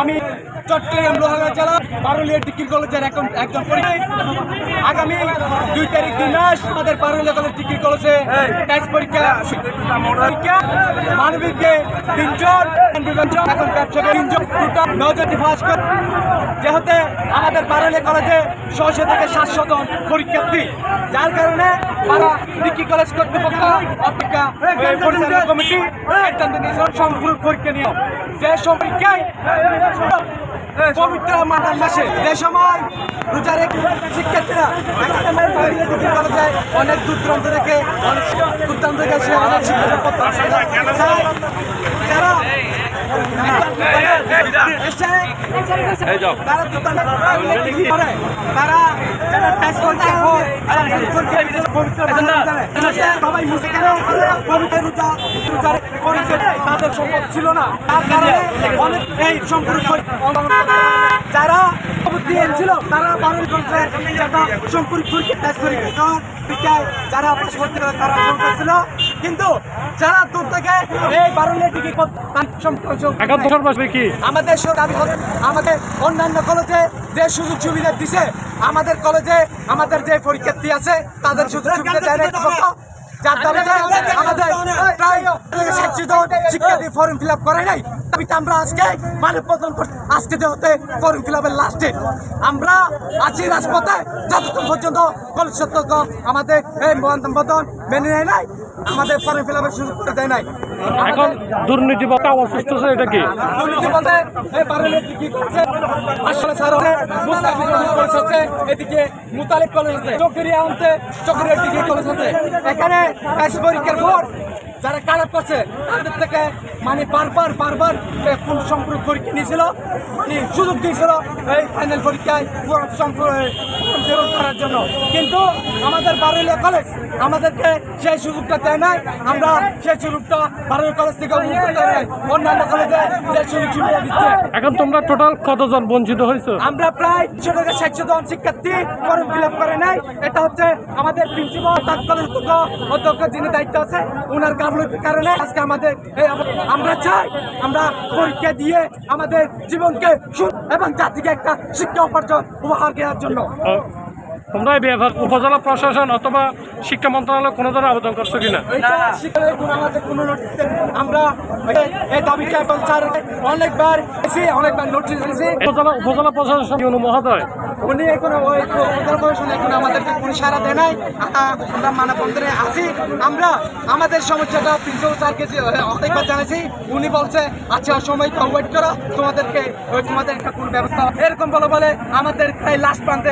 আমি চট্টগ্রাম লোহাগড়া জেলা পারুলিয়া ডিগ্রি কলেজের একজন আগামী 2 তারিখ 2 মাস আমাদের পারুলিয়া কলেজ ডিগ্রি কলেজে টেস্ট পরীক্ষা মানবিকে 3 জন এখন ব্যবসা 3 জন 9 জন পাস করে যেহেতু আমাদের পারুলিয়া কলেজে 600 থেকে 700 জন পরীক্ষার্থী যার কারণে তারা ডিগ্রি কলেজ কর্তৃপক্ষ অপেক্ষা পরিচালনা কমিটি সিদ্ধান্ত নিয়েছে সম্পূর্ণ পরীক্ষা নিয়ে যে পরীক্ষায় পবিত্র রমজান মাসে যে সময় রোজা রেখে শিক্ষার্থীরা অনেক দূর দূরান্ত থেকে অনেক তাদের সম্পদ ছিল না তার কারণে অনেক এই সম্পর্ক যারা ছিল তারা বারণ করছে সম্পর্ক যারা তারা ছিল কিন্তু যারা দূর থেকে এই বারণের দিকে আমাদের আমাদের অন্যান্য কলেজে যে সুযোগ সুবিধা দিছে আমাদের কলেজে আমাদের যে পরীক্ষার্থী আছে তাদের সুযোগ সুবিধা দেয় না যার দাবিতে আমাদের প্রায় 60 জন শিক্ষার্থী ফর্ম ফিল আপ করে নাই আমরা আজকে মানববন্ধন আজকে যেহেতু ফর্ম ফিল আপের লাস্ট ডেট আমরা আছি রাজপথে যতক্ষণ পর্যন্ত কলেজ কর্তৃপক্ষ আমাদের এই মানববন্ধন মেনে নেয় নাই আমাদের ফর্ম ফিল আপের সুযোগ করে দেয় নাই। এখন দুর্নীতি বলতে অসুস্থ এটা কি দুর্নীতি বলতে আসলে স্যার মুস্তাফিজ কলেজ আছে এদিকে মুতালিব কলেজ আছে চকরিয়া ডিগ্রি কলেজ আছে এখানে পরীক্ষার পর যারা খারাপ করছে তাদের থেকে মানে বারবার সম্পূর্ণ পরীক্ষা নিয়েছিল মানে সুযোগ দিয়েছিল এই ফাইনাল পরীক্ষায় করার জন্য কিন্তু আমাদের পারুলিয়া কলেজ আমাদেরকে সেই সুযোগটা দেয় নাই আমরা সেই সুযোগটা পারুলিয়া কলেজ থেকে অন্যান্য কলেজে যে সুযোগ সুবিধা দিচ্ছে। এখন তোমরা টোটাল কতজন বঞ্চিত হয়েছো? আমরা প্রায় 60 জন শিক্ষার্থী ফর্ম ফিল আপ করে নাই। এটা হচ্ছে আমাদের প্রিন্সিপাল কলেজ অধ্যক্ষ যিনি দায়িত্ব আছে ওনার গাফলতির কারণে আজকে আমাদের আমরা চাই আমরা পরীক্ষা দিয়ে আমাদের জীবনকে এবং জাতিকে একটা শিক্ষা উপার্জন উপহার দেওয়ার জন্য। তোমরা উপজেলা প্রশাসন অথবা শিক্ষা মন্ত্রণালয় কোনো ধরনের আবেদন করছো কিনা? আমরা এই দাবিটা অনেকবার নোটিশ দিয়েছি। উপজেলা প্রশাসন মহোদয় উনি এখন আমাদেরকে কোনো সারা দেয় নাই। আমরা মানববন্ধনে আছি। আমরা আমাদের সমস্যাটা প্রিন্সিপাল স্যারকে অনেকবার জানাইছি। উনি বলছে আচ্ছা সময় ওয়েট করো তোমাদের একটা কোনো ব্যবস্থা এরকম বলে আমাদের প্রায় লাস্ট প্রান্তে